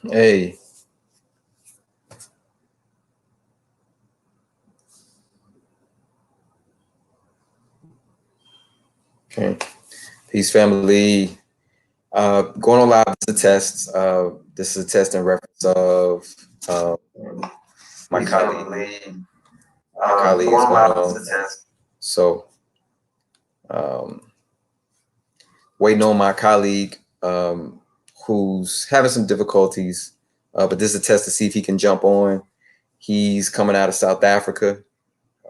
Hey, okay. Peace, family. Going on live is a test. This is a test in reference of uh, my colleague. My colleague is going on. So, um, waiting on my colleague who's having some difficulties, but this is a test to see if he can jump on. He's coming out of South Africa,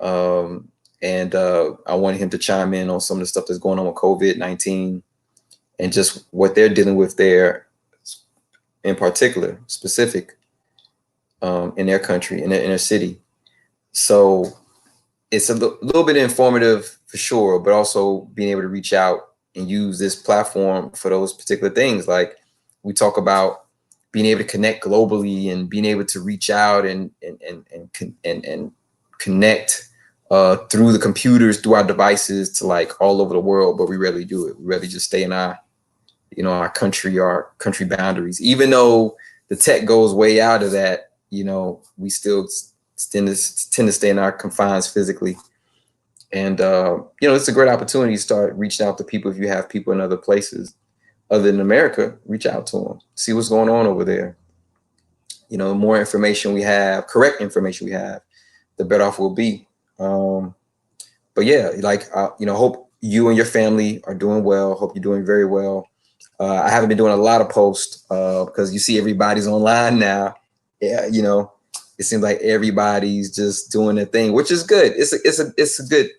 um, and I wanted him to chime in on some of the stuff that's going on with COVID-19 and just what they're dealing with there in particular, specific in their country, in their city. So it's a little bit informative for sure, but also being able to reach out and use this platform for those particular things. Like we talk about being able to connect globally and being able to reach out and connect through the computers, through our devices to like all over the world, but we rarely do it. We rarely just stay in our country boundaries. Even though the tech goes way out of that, we still tend to stay in our confines physically. And it's a great opportunity to start reaching out to people. If you have people in other places other than America, reach out to them, see what's going on over there. The more information we have, correct information we have, the better off we'll be. But yeah, hope you and your family are doing well. Hope you're doing very well. I haven't been doing a lot of posts because you see everybody's online now. Yeah, it seems like everybody's just doing their thing, which is good. It's a good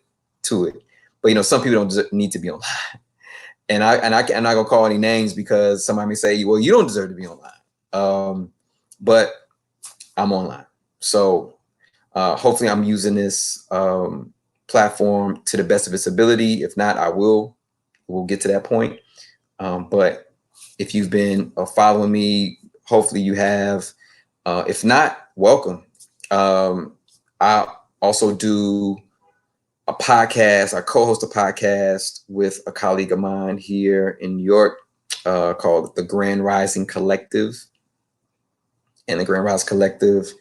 to it. But some people don't need to be online. And I'm not gonna call any names because somebody may say, well, you don't deserve to be online. But I'm online. So hopefully I'm using this platform to the best of its ability. If not, we'll get to that point. But if you've been following me, hopefully you have. If not, welcome. I also do a podcast. I co-host a podcast with a colleague of mine here in New York called the Grand Rising Collective. And the Grand Rising Collective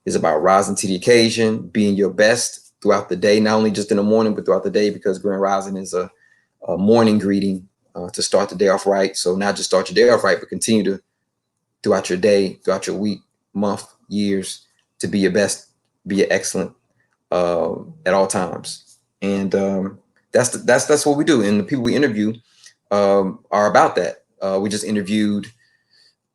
is about rising to the occasion, being your best throughout the day, not only just in the morning, but throughout the day, because Grand Rising is a morning greeting to start the day off right. So not just start your day off right, but continue to throughout your day, throughout your week, month, years, to be your best, be your excellent at all times. And that's what we do. And the people we interview are about that. We just interviewed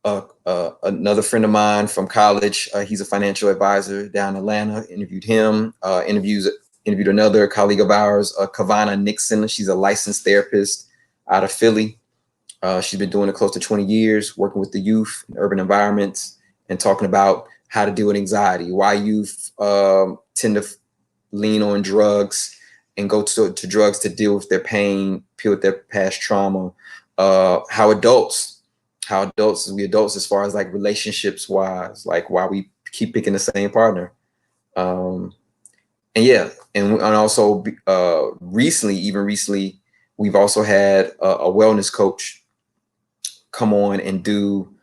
another friend of mine from college. He's a financial advisor down in Atlanta. Interviewed him. Interviewed another colleague of ours, Kavana Nixon. She's a licensed therapist out of Philly. She's been doing it close to 20 years, working with the youth in urban environments and talking about how to deal with anxiety, why youth tend to lean on drugs and go to drugs to deal with their pain, deal with their past trauma, how adults as far as like relationships wise, like why we keep picking the same partner. And also recently, we've also had a wellness coach come on and do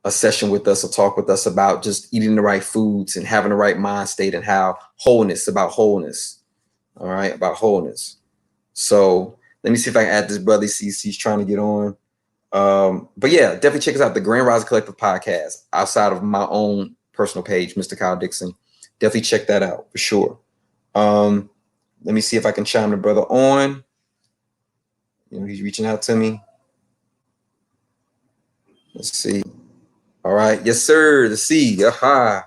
a session with us or talk with us about just eating the right foods and having the right mind state and how about wholeness. All right, about wholeness. So let me see if I can add this brother. He's trying to get on. But yeah, definitely check us out, the Grand Rising Collective podcast, outside of my own personal page, Mr. Kyle Dixon. Definitely check that out for sure. Let me see if I can chime the brother on. He's reaching out to me. Let's see. All right. Yes, sir. The C. Aha.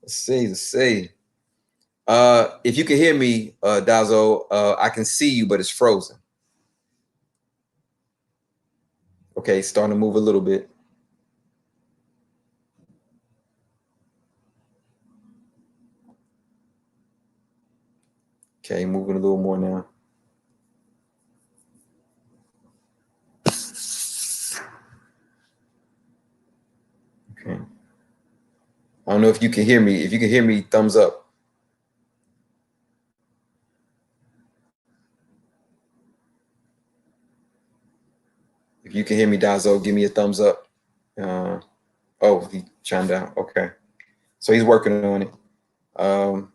Let's see. If you can hear me, Dazo, I can see you, but it's frozen. Okay, starting to move a little bit. Okay, moving a little more now. Okay. I don't know if you can hear me. If you can hear me, thumbs up. If you can hear me, Dazo, give me a thumbs up. Oh, he chimed out. Okay, so he's working on it. Um,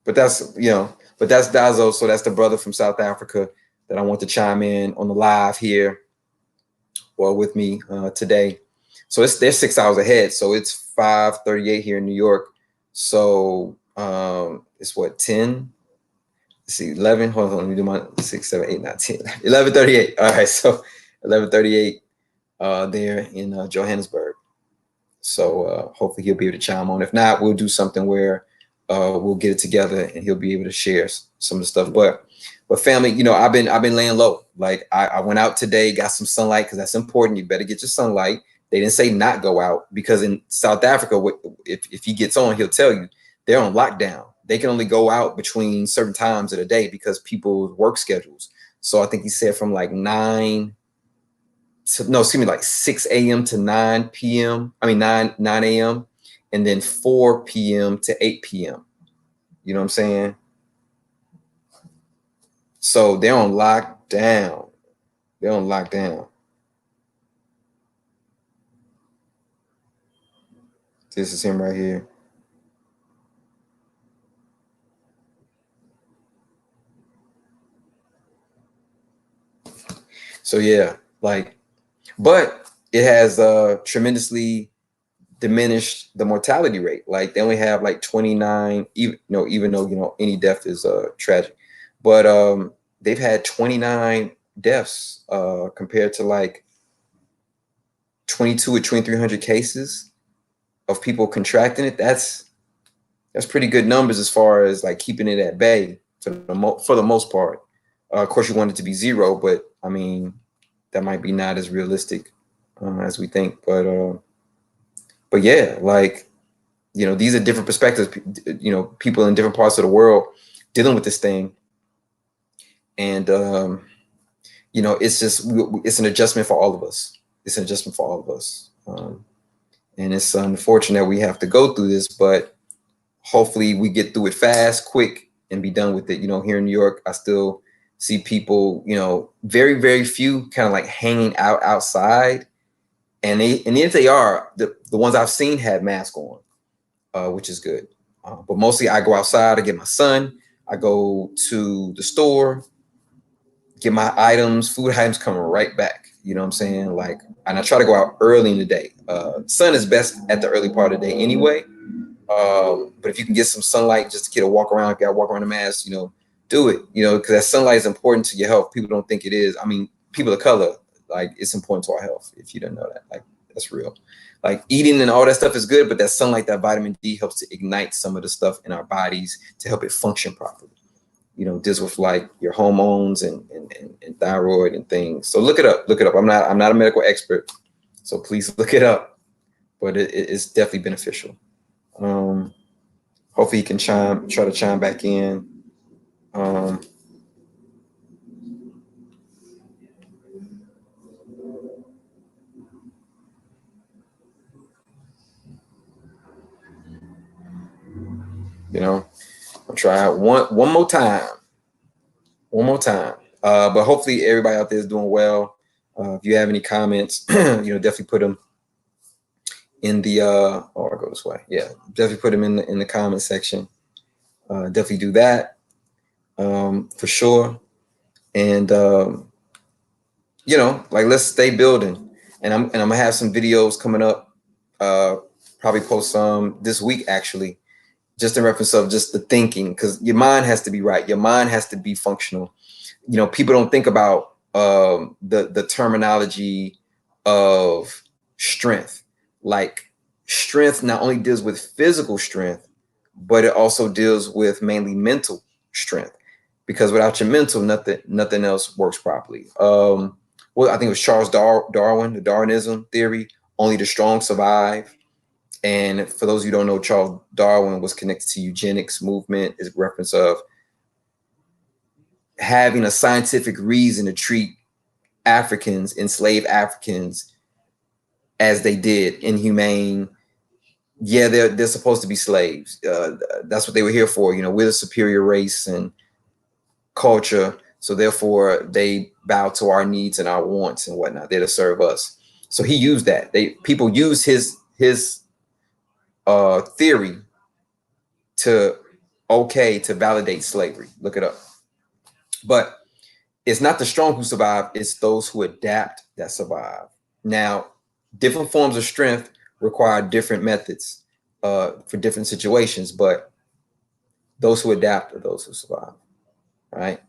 but that's but that's Dazo. So that's the brother from South Africa that I want to chime in on the live here or with me today. So they're 6 hours ahead. So it's 5:38 here in New York. So it's what 10. Let's see, 11. Hold on, let me do my 6, 7, 8, 9, 10, 11:38. All right, so 11:38 there in Johannesburg. So hopefully he'll be able to chime on. If not, we'll do something where we'll get it together and he'll be able to share some of the stuff. But family, I've been laying low. Like I went out today, got some sunlight because that's important. You better get your sunlight. They didn't say not go out because in South Africa, if he gets on, he'll tell you they're on lockdown. They can only go out between certain times of the day because people's work schedules. So I think he said from like 6 a.m. to 9 p.m. I mean 9 a.m. and then 4 p.m. to 8 p.m. You know what I'm saying? So they're on lockdown. They're on lockdown. This is him right here. So yeah, but it has tremendously diminished the mortality rate. Like they only have like 29, even though any death is tragic, but they've had 29 deaths compared to like 22 or 2,300 cases of people contracting it. That's pretty good numbers as far as like keeping it at bay for the most part. Of course, you want it to be zero, but I mean that might be not as realistic as we think. But yeah, like these are different perspectives. People in different parts of the world dealing with this thing, and it's an adjustment for all of us. It's an adjustment for all of us, and it's unfortunate we have to go through this, but hopefully we get through it fast, quick, and be done with it. Here in New York, I still see people, very, very few kind of like hanging out outside. And if they are, the ones I've seen had masks on, which is good. But mostly I go outside, I get my sun, I go to the store, get my food items coming right back. You know what I'm saying? Like, and I try to go out early in the day. Sun is best at the early part of the day anyway. But if you can get some sunlight just to get a walk around, got to walk around the mass, do it, because that sunlight is important to your health. People don't think it is. I mean, people of color, like it's important to our health. If you don't know that, like that's real. Like eating and all that stuff is good, but that sunlight, that vitamin D helps to ignite some of the stuff in our bodies to help it function properly. Deals with like your hormones and thyroid and things. So look it up. I'm not a medical expert, so please look it up. But it's definitely beneficial. Hopefully you can try to chime back in. I'll try out one more time. But hopefully everybody out there is doing well. If you have any comments, definitely put them in the I'll go this way. Yeah, definitely put them in the comment section. Definitely do that for sure. And let's stay building. And I'm gonna have some videos coming up. Probably post some this week actually, just in reference of just the thinking, because your mind has to be right. Your mind has to be functional. People don't think about the terminology of strength. Like strength not only deals with physical strength, but it also deals with mainly mental strength. Because without your mental, nothing else works properly. Well, I think it was Charles Darwin, the Darwinism theory, only the strong survive. And for those of you who don't know, Charles Darwin was connected to eugenics movement, is reference of having a scientific reason to treat enslaved Africans as they did, inhumane. Yeah, they're supposed to be slaves. That's what they were here for. We're the superior race and culture. So therefore they bow to our needs and our wants and whatnot. They're to serve us. So he used that. People use his theory to validate slavery. Look it up. But it's not the strong who survive, it's those who adapt that survive. Now, different forms of strength require different methods for different situations, but those who adapt are those who survive, right?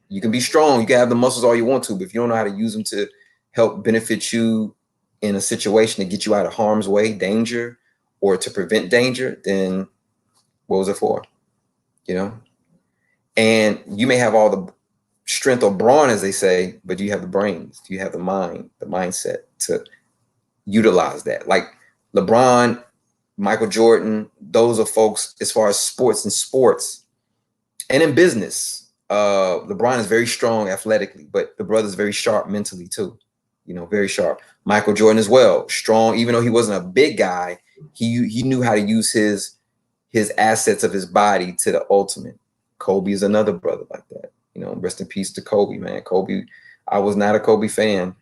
You can be strong, you can have the muscles all you want to, but if you don't know how to use them to help benefit you in a situation to get you out of harm's way, danger, or to prevent danger, then what was it for? You know? And you may have all the strength or brawn, as they say, but do you have the brains? Do you have the mind, the mindset to utilize that? Like LeBron, Michael Jordan, those are folks as far as sports and in business. LeBron is very strong athletically, but the brother's very sharp mentally too. You know, very sharp. Michael Jordan as well, strong. Even though he wasn't a big guy, he knew how to use his assets of his body to the ultimate. Kobe is another brother like that. You know, rest in peace to Kobe, man. Kobe, I was not a Kobe fan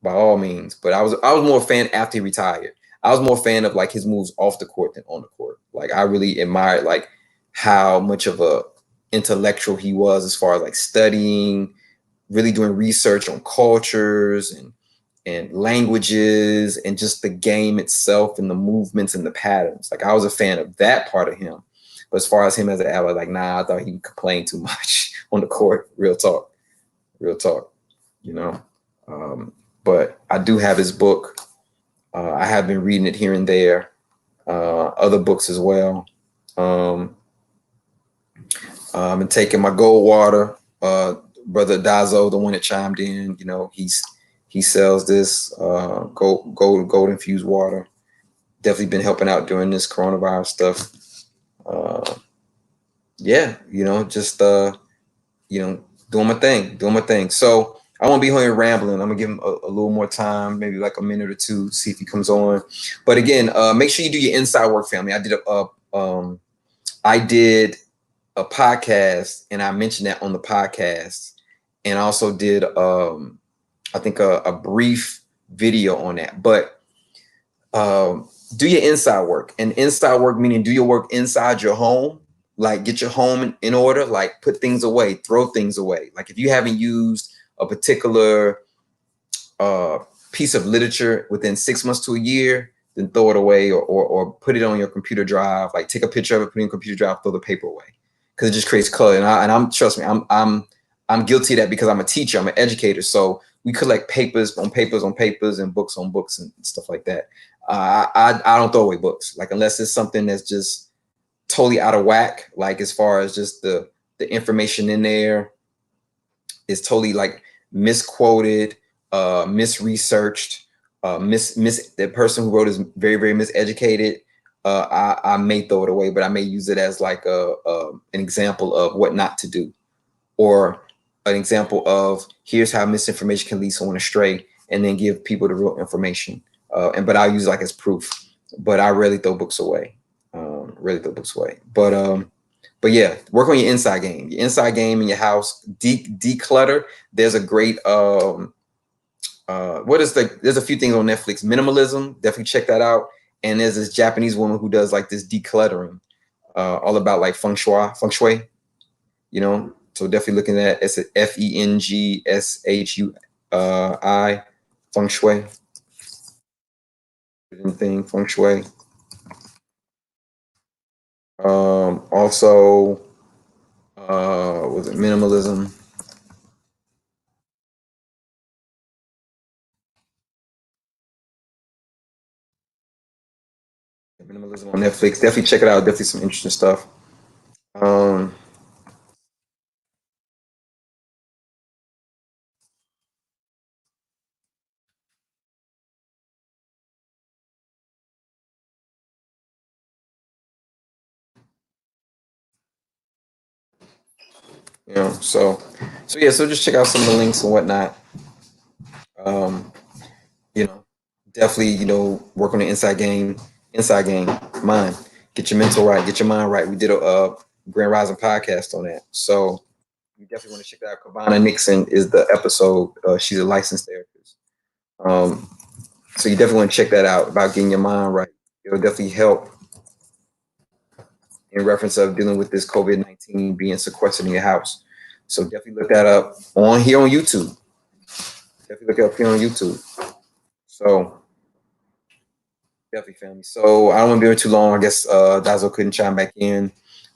by all means, but I was more a fan after he retired. I was more a fan of like his moves off the court than on the court. Like I really admired like how much of a intellectual he was as far as like studying, really doing research on cultures and languages and just the game itself and the movements and the patterns. Like I was a fan of that part of him. But as far as him as an ally, like, nah, I thought he complained too much on the court. Real talk, you know. But I do have his book. I have been reading it here and there. Other books as well. I'm taking my gold water. Brother Dazo, the one that chimed in, you know, he sells this gold infused water. Definitely been helping out during this coronavirus stuff. Yeah, you know, just you know, doing my thing. So I won't be here rambling. I'm gonna give him a little more time, maybe like a minute or two, see if he comes on. But again, make sure you do your inside work, family. I did a podcast, and I mentioned that on the podcast, and I also did I think a brief video on that. But do your inside work, and inside work meaning do your work inside your home. Like get your home in order, like put things away, throw things away. Like if you haven't used a particular piece of literature within 6 months to a year, then throw it away or put it on your computer drive. Like take a picture of it, put it in your computer drive, throw the paper away, because it just creates color. And I'm trust me, I'm guilty of that because I'm a teacher, I'm an educator. So we collect papers on papers on papers and books on books and stuff like that. I don't throw away books, like unless it's something that's just totally out of whack, like as far as just the information in there is totally like misquoted, misresearched, the person who wrote is very, very miseducated. I may throw it away, but I may use it as like an example of what not to do, or an example of here's how misinformation can lead someone astray, and then give people the real information. But I'll use it like as proof. But I rarely throw books away. But yeah, work on your inside game in your house. Declutter. There's a great there's a few things on Netflix. Minimalism, definitely check that out. And there's this Japanese woman who does like this decluttering, all about like feng shui, you know. So definitely looking at it's FENGSHUI, feng shui. Anything feng shui. Also, was it minimalism? Minimalism on Netflix. Definitely check it out. Definitely some interesting stuff. You know, so yeah, so just check out some of the links and whatnot. You know, definitely, you know, work on the inside game, mind. Get your mental right, get your mind right. We did a Grand Rising podcast on that. So you definitely want to check that out. Kavana Nixon is the episode. She's a licensed therapist. So you definitely want to check that out about getting your mind right. It'll definitely help in reference of dealing with this COVID-19 being sequestered in your house. So definitely look that up on here on YouTube. Definitely look it up here on YouTube. So definitely, family. So I don't want to be here too long. I guess Dazzle couldn't chime back in,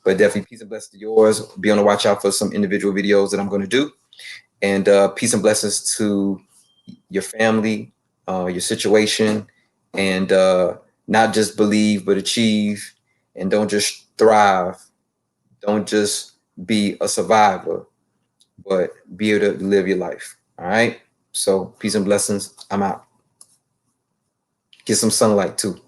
but definitely peace and blessings to yours. Be on the watch out for some individual videos that I'm going to do, and peace and blessings to your family, your situation, and not just believe but achieve, and don't just thrive. Don't just be a survivor, but be able to live your life. All right. So peace and blessings. I'm out. Get some sunlight too.